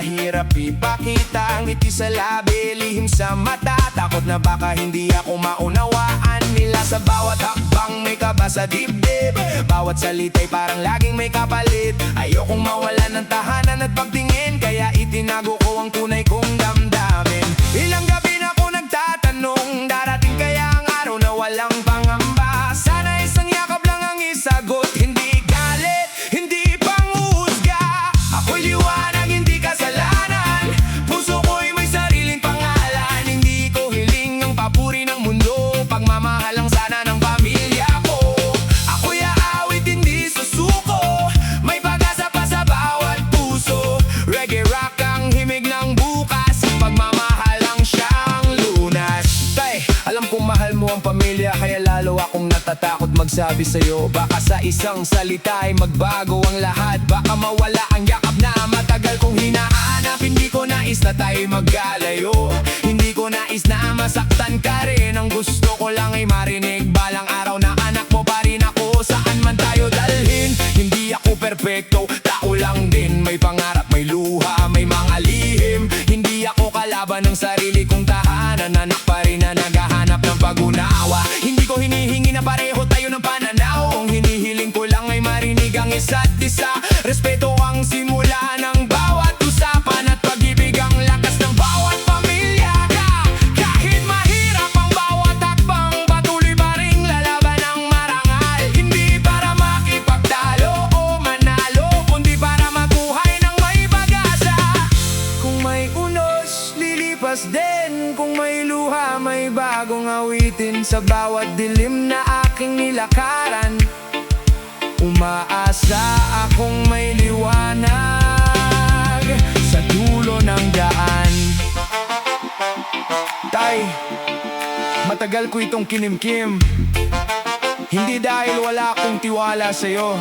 mahirap ipakita ang ngiti sa labi, lihim sa mata. Takot na baka hindi ako maunawaan nila. Sa bawat hakbang may kaba sa dibdib, bawat salita'y parang laging may kapalit. Ayokong mawalan ng tahanan at pagtingin, kaya itinago ko ang tunay kong damdamin. Ilang gabi na ako nagtatanong, darating kaya ang araw na walang pangamba. Sana isang yakap lang ang isagot, hindi galit, hindi panghuhusga. Ako'y liwanag, hindi kasalanan. Puso ko'y may sariling pangalan. Hindi ko hiling ang papuri ng mundo, pagmamahal lang sana ng pamilya ko. Ako'y aawit, hindi susuko, may pag-asa pa sa bawat puso. Reggae rock ang himig ng bukas, pagmamahal lang siyang lunas. Tay, alam kong mahal mo ang pamilya, kaya lalo akong natatakot magsabi sa'yo. Baka sa isang salita ay magbago ang lahat, baka mawala ang yakap na matagal kong hinahanap. Hindi ko nais na tayo magkalayo, hindi ko nais na masaktan ka rin. Ang gusto ko lang ay marinig balang araw na anak mo pa rin ako, saan man tayo dalhin. Hindi ako perpekto, tao lang din, may pangarap, may luha, may mga lihim. Hindi ako kalaban ng sarili kong tahanan, anak pa rin na naghahanap ng pag-unawa. Hindi ko hinihingi na pareho tayo ng pananaw, ang hinihiling ko lang ay marinig ang isa't isa. Respeto ang simula ng bawat usapan, at pag-ibig ang lakas ng bawat pamilya. Kahit mahirap ang bawat hakbang, patuloy pa ring lalaban ng marangal. Hindi para makipagtalo o manalo, kundi para mabuhay ng may pag-asa. Kung may unos, lilipas din. Kung may luha, may bagong awitin. Sa bawat dilim na aking nilakaran, umaasa akong may liwanag sa dulo ng daan. Tay, matagal ko itong kinimkim, hindi dahil wala akong tiwala sa'yo,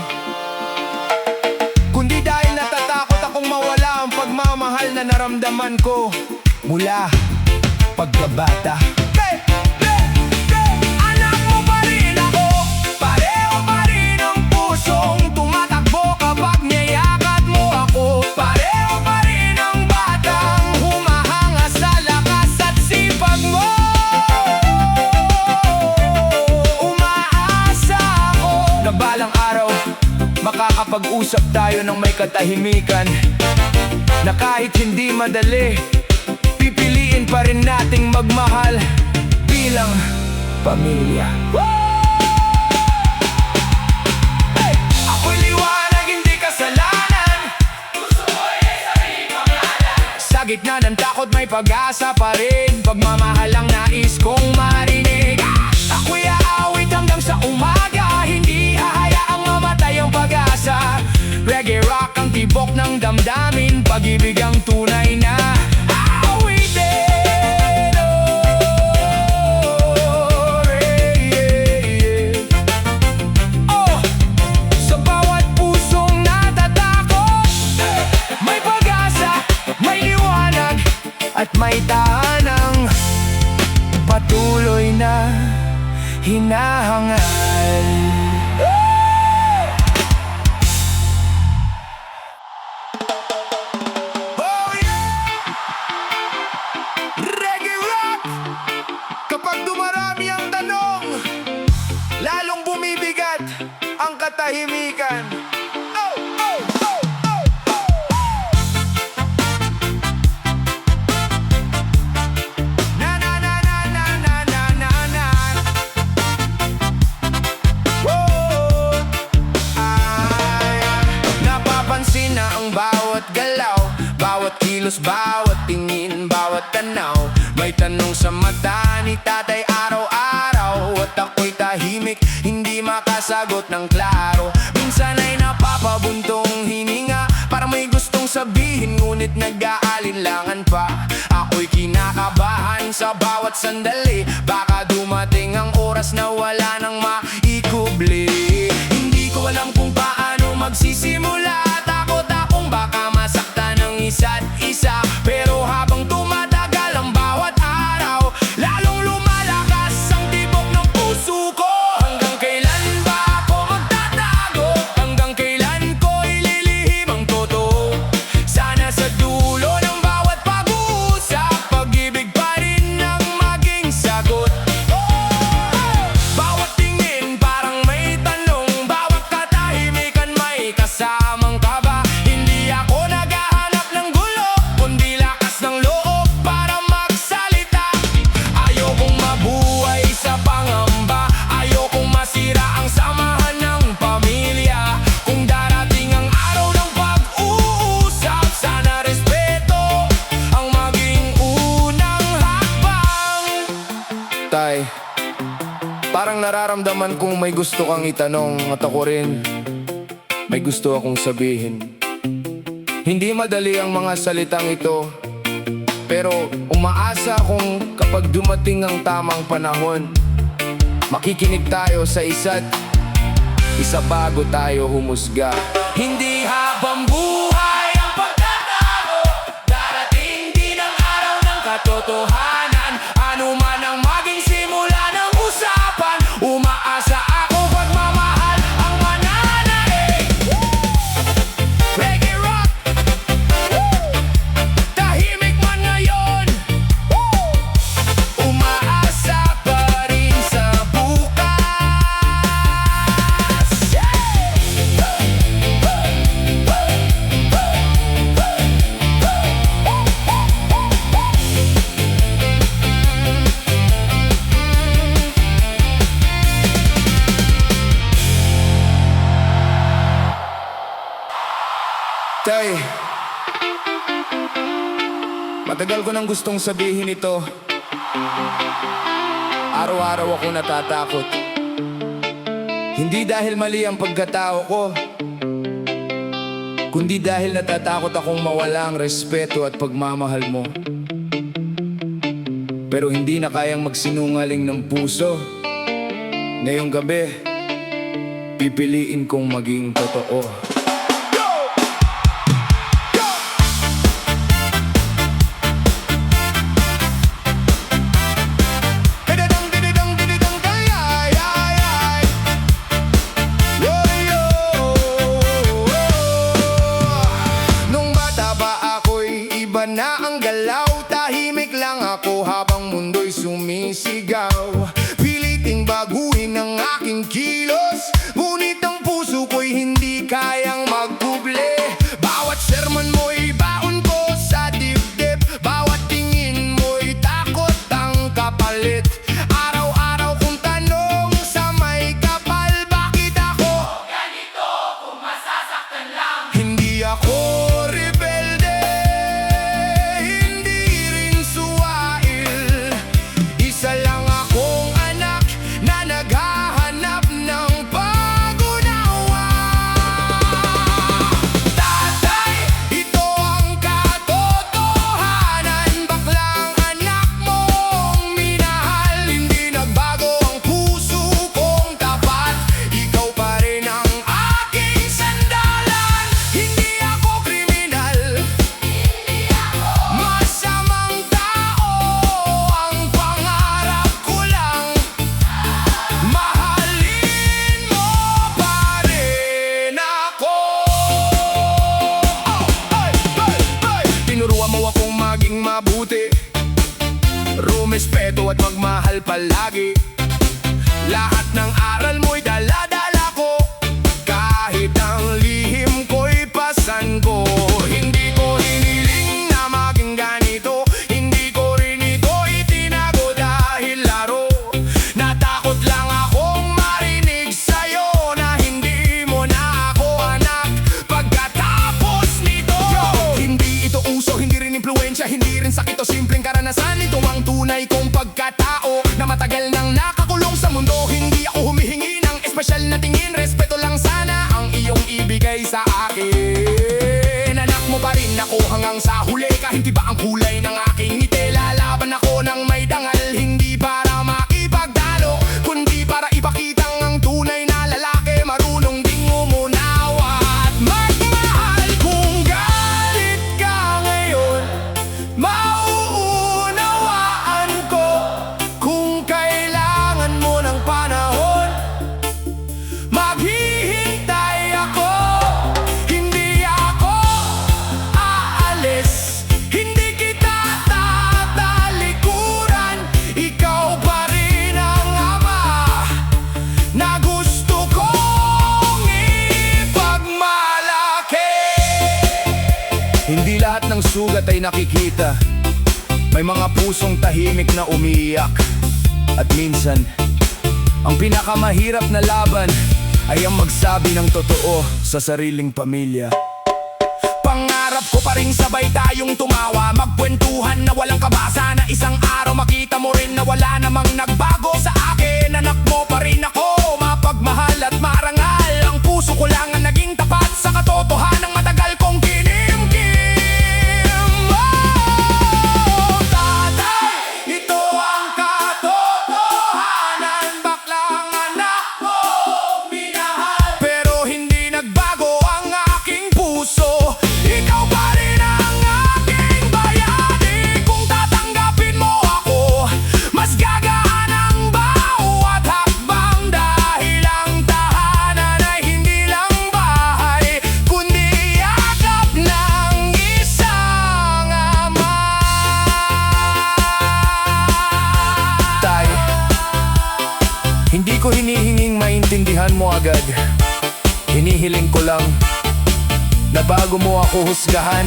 kundi dahil natatakot akong mawala ang pagmamahal na naramdaman ko mula pagkabata. Anak mo pa rin ako, pareho pa rin ang pusong tumatakbo kapag niyayakat mo ako. Pareho pa rin ang batang humahanga sa lakas at sipag mo. Umaasa ako na balang araw makakapag-usap tayo ng may katahimikan, na kahit hindi madali, pipiliin pa rin nating magmahal bilang pamilya. Hey! Ako'y liwanag, hindi kasalanan. Gusto ko'y may sariling pangalan. Sa gitna ng takot may pag-asa pa rin, pagmamahal ang nais kong marinig. Ako'y aawit hanggang sa umaga, hindi hahayaang mamatay ang pag-asa. Reggae rock ang tibok ng damdamin, pag-ibig ang tunay na awitin. Oh, sa bawat pusong natatakot, may pag-asa, may liwanag, at may tahanang patuloy na hinahangal. Kapag dumarami ang tanong, lalong bumibigat ang katahimikan. Oh, oh, oh, oh, oh. Na na na na na na na na na. Whoa. Ay, napapansin na ang bawat galaw, bawat kilos, bawat tingin, bawat tanaw. May tanong sa mata ni tatay araw-araw, at ako'y tahimik, hindi makasagot ng klaro. Minsan ay napapabuntong hininga, para may gustong sabihin, ngunit nag-aalinlangan pa. Ako'y kinakabahan sa bawat sandali, baka dumating ang oras na wala nang maikubli. Hindi ko alam kung paano magsisimula, takot akong baka masaktan ng isa't isa. Pero habang tumatagal ang bawat araw, lalong lumalakas ang tibok ng puso ko. Hanggang kailan ba ako magtatago? Hanggang kailan ko ililihim ang totoo? Sana sa dulo Parang nararamdaman kong may gusto kang itanong at ako rin may gusto akong sabihin. Hindi madali ang mga salitang ito, pero umaasa akong kapag dumating ang tamang panahon, makikinig tayo sa isa't isa bago tayo humusga. Hindi habang buhay ang pagkatao, darating din ang araw ng katotohanan. Ano man ang maging simula ng usapan, umaasa ako pagmamahal ang mananaig. Reggae rock, tahimik man ngayon, umaasa pa rin sa bukas. Tay, matagal ko nang gustong sabihin ito. Araw-araw ako natatakot. Hindi dahil mali ang pagkatao ko, kundi dahil natatakot akong mawala ang respeto at pagmamahal mo. Pero hindi na kayang magsinungaling ng puso. Ngayong gabi, pipiliin kong maging totoo. Na ang galaw, tahimik lang ako habang mundo'y sumisigaw. Piliting baguhin ang aking kilos, ngunit ang puso ko'y hindi kayang magkuble. Bawat sermon mo'y baon ko sa dibdib, bawat tingin mo'y takot ang kapalit. Araw-araw kong tanong sa may kapal, bakit ako ganito kung masasaktan lang? Hindi ako mabuti, rumespeto at magmahal palagi. Lahat ng aral mo'y dala-dala ko, kahit ang lihim ko'y pasan ko. Hindi ko hiniling na maging ganito, hindi ko rin ito itinago dahil laro. Natakot lang akong marinig sa'yo na hindi mo na ako anak pagkatapos nito. Hindi ito uso, hindi rin impluensya, hindi rin sakit o simpleng karanasan. Ito ang tunay kong pagkatao na matagal nang nakakulong sa mundo. Hindi ako humihingi ng espesyal na tingin, respeto lang sana ang iyong ibigay sa akin. Anak mo pa rin ako hanggang sa huli, kahit iba ang kulay ng aking ngiti. Lalaban ako ng may dangal, hindi para makipagdalo, kundi para ipakitang ang tunay na lalaki marunong ding umunawa at magmahal. Kung galit ka ngayon, mauunawaan ko. Kung kailangan mo ng panahon, maghihintay ako. Hindi ako aalis, hindi kita tatalikuran. Ikaw pa rin ang ama na gusto kong ipagmalaki. Hindi lahat ng sugat ay nakikita. May mga pusong tahimik na umiiyak. At minsan, ang pinakamahirap na laban ay ang magsabi ng totoo sa sariling pamilya. Pangarap ko pa rin sabay tayong tumawa, magkwentuhan na walang kabasa, na isang araw makita mo rin na wala namang nagbago sa akin. Anak mo pa ko hinihinging maintindihan mo agad. Hinihiling ko lang na bago mo ako husgahan,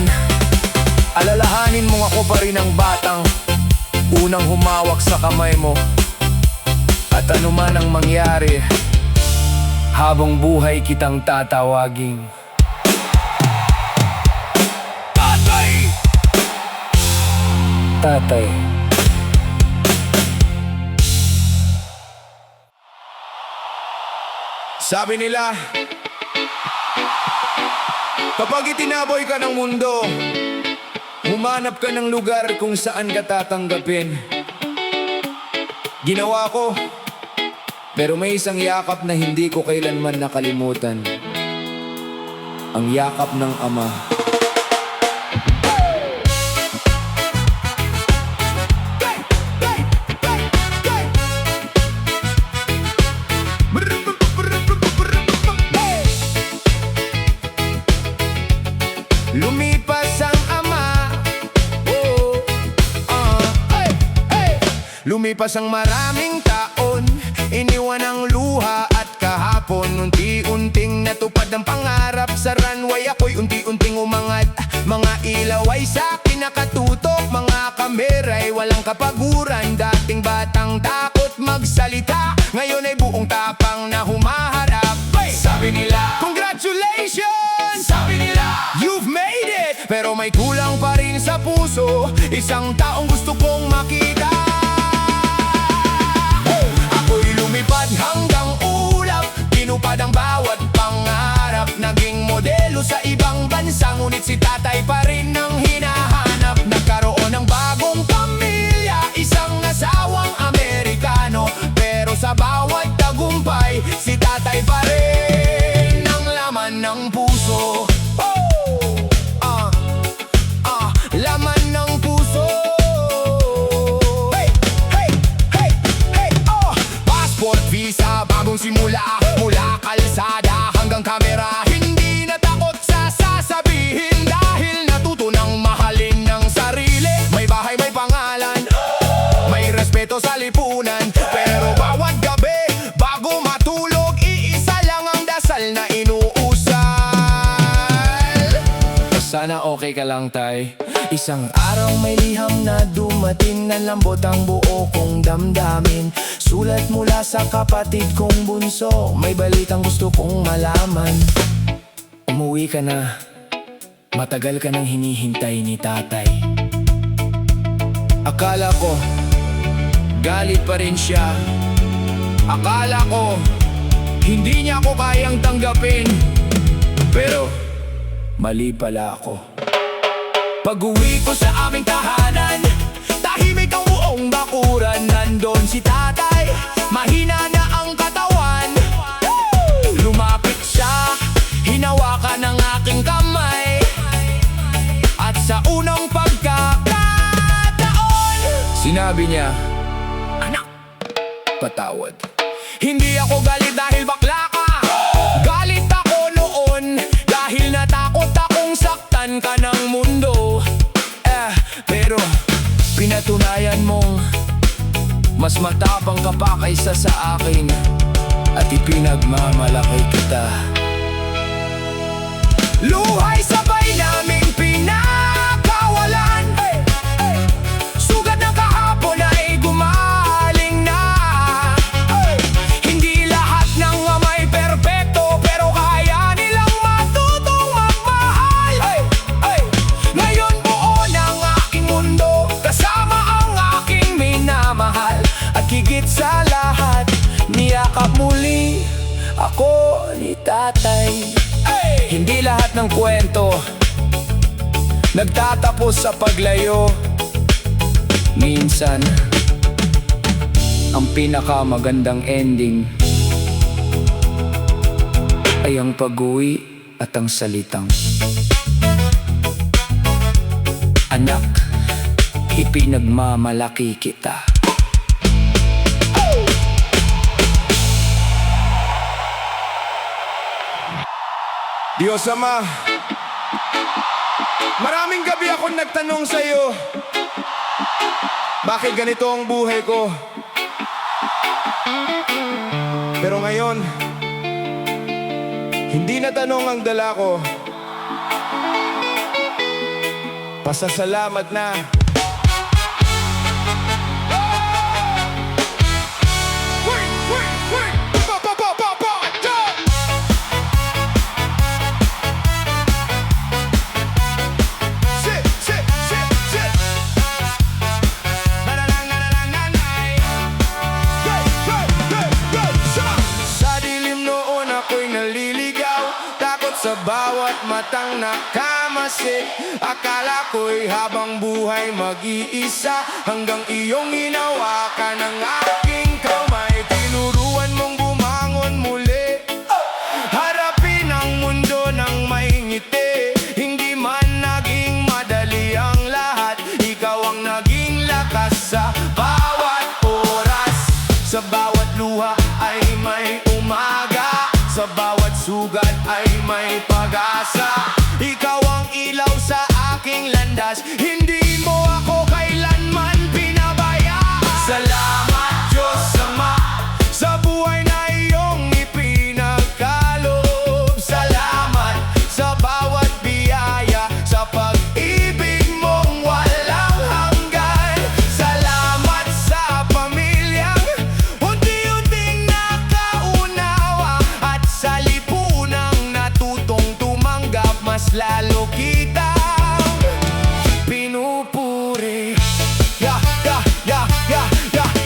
alalahanin mo ako pa rin ang batang unang humawak sa kamay mo. At ano man ang mangyari, habang buhay kitang tatawaging Tatay! Tatay. Sabi nila, kapag itinaboy ka ng mundo, humanap ka ng lugar kung saan ka tatanggapin. Ginawa ko, pero may isang yakap na hindi ko kailanman nakalimutan. Ang yakap ng ama. Lumipas ang ama, lumipas ang maraming taon, iniwan ang luha at kahapon. Unti-unting natupad ang pangarap, sa runway ako'y unti-unting umangat. Mga ilaw ay sa'kin nakatutok, mga kamera'y walang kapaguran. Dating batang takot magsalita, ngayon ay buong tapang na humaharap. Sabi nila, congratulations! Sabi nila, you've made it! Pero may kulang pa rin sa puso, isang taong gusto kong makita. Ako'y lumipad hanggang ulap, tinupad ang bawat pangarap. Naging modelo sa ibang bansa, ngunit si tatay pa rin ang hinahanap. Nagkaroon ng bagong pamilya, isang asawang Amerikano. Pero sa bawat tagumpay, si tatay pa rin ang laman ng puso. Laman ng puso. Hey, hey, hey, hey, passport, visa, bagong simula. Mula kalsada hanggang kamera, hindi na takot sa sasabihin. Dahil natuto ng mahalin ng sarili. May bahay, may pangalan, may respeto sa lipunan. Pero bawat gabi, bago matulog, iisa lang ang dasal na inuusal. Sana okay ka lang, tay. Isang araw may liham na dumating, na lambot ang buo kong damdamin. Sulat mula sa kapatid kong bunso, may balitang gusto kong malaman. Umuwi ka na, matagal ka nang hinihintay ni tatay. Akala ko, galit pa rin siya. Akala ko, hindi niya ako kayang tanggapin. Pero, mali pala ako. Pag-uwi ko sa aming tahanan, tahimik ang buong bakuran. Nandun si tatay, mahina na ang katawan. Lumapit siya, hinawakan ang aking kamay. At sa unang pagkakataon, sinabi niya, "Anak, patawad." Hindi ako galit dahil bakla ka. Galit ako noon dahil natakot akong saktan ka ng mundo. Pero pinatunayan mong mas matapang ka pa kaysa sa akin, at ipinagmamalaki kita. Luhay sabay naming pinakawalan. Sugat ng kahapon ay gumaling na. Hindi lahat ng amay perpekto, pero kaya nilang matutong magmahal. Ngayon buo ng aking mundo, kasama ang aking minamahal. At higit sa lahat, niyakap muli ako ni tatay. Hindi lahat ng kwento nagtatapos sa paglayo. Minsan, ang pinakamagandang ending ay ang pag-uwi at ang salitang, "Anak, ipinagmamalaki kita." Diyos Ama, maraming gabi akong nagtanong sa'yo, bakit ganito ang buhay ko? Pero ngayon, hindi na tanong ang dala ko. Pasasalamat na. Sa bawat matang nakamasik, akala ko'y habang buhay mag-iisa, hanggang iyong hinawakan ang aking kamay. Tinuruan mong bumangon muli, harapin ang mundo ng may ngiti. Hindi man naging madali ang lahat, ikaw ang naging lakas sa bawat oras. Sa bawat luha ay may umaga, sa bawat sugat ay may pag-asa. Ikaw ang ilaw sa aking landas, hindi mo ako kailanman pinabayaan. Salamat Diyos Ama sa buhay na iyong ipinagkaloob. Salamat sa bawat biyaya, sa pag-ibig mong walang hanggan. Salamat sa pamilyang unti-unting nakaunawa, at sa lipunang natutong tumanggap, mas lalo kitang pinupuri.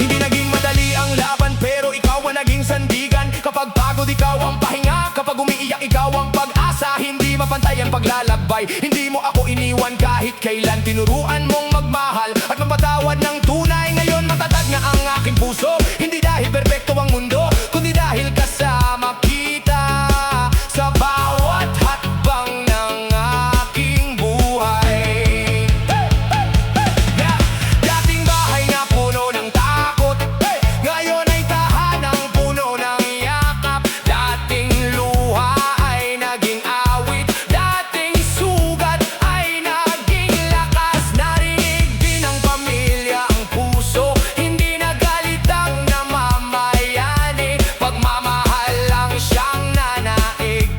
Hindi naging madali ang laban, pero ikaw ang naging sandigan. Kapag pagod, ikaw ang pahinga. Kapag umiiyak, ikaw ang pag-asa. Hindi mapantay ang paglalakbay, hindi mo ako iniwan kahit kailan. Tinuruan mong magmahal at mapatawad ng tunay. Ngayon matatag na ang aking puso, hindi dahil perpekto ang mundo, kundi dahil kasama kita sa bawat hakbang ng aking buhay. Dating bahay na puno ng takot, ngayon ay tahanang puno ng yakap. Dating luha ay naging awit, dating sugat ay naging lakas. Narinig din ng pamilya ang puso, hindi nagalit ang namamayani. Pagmamahal lang siyang nanaig,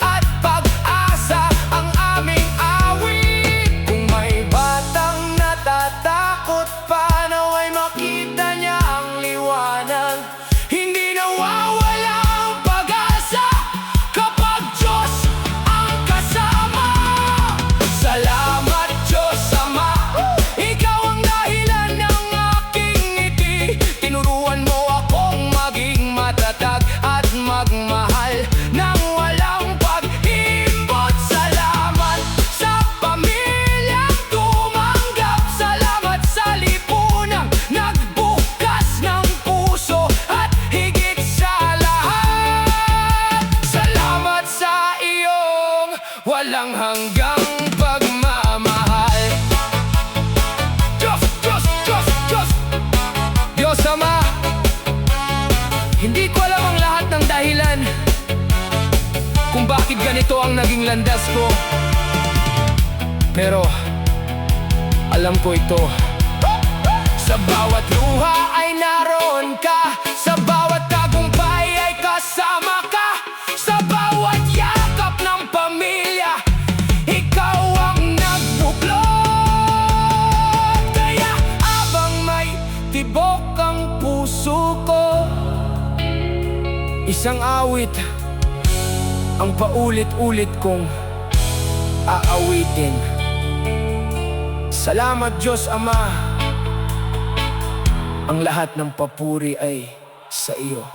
at pag-asa ang aming awit. Kung may batang natatakot pa, nawa'y makita niya ang liwanag. Hindi nawawala ang pag-asa kapag Diyos ang kasama. Salamat Diyos Ama, ikaw ang dahilan ng aking ngiti. Tinuruan mo akong maging matatag at magmahal nang walang pag-imbot. Salamat sa pamilyang tumanggap, salamat sa lipunang nagbukas ng puso, at higit sa lahat, salamat sa iyong walang hanggang pagmamahal. Diyos, Diyos, Diyos, Diyos, Diyos Ama, hindi ko alam ang lahat ng dahilan kung bakit ganito ang naging landas ko, pero alam ko ito. Sa bawat luha ay naroon ka, sa bawat tagumpay ay kasama ka, sa bawat yakap ng pamilya, ikaw ang nagbuklod. Kaya abang may tibok ang puso ko, isang awit ang paulit-ulit kong aawitin. Salamat Diyos Ama, ang lahat ng papuri ay sa iyo.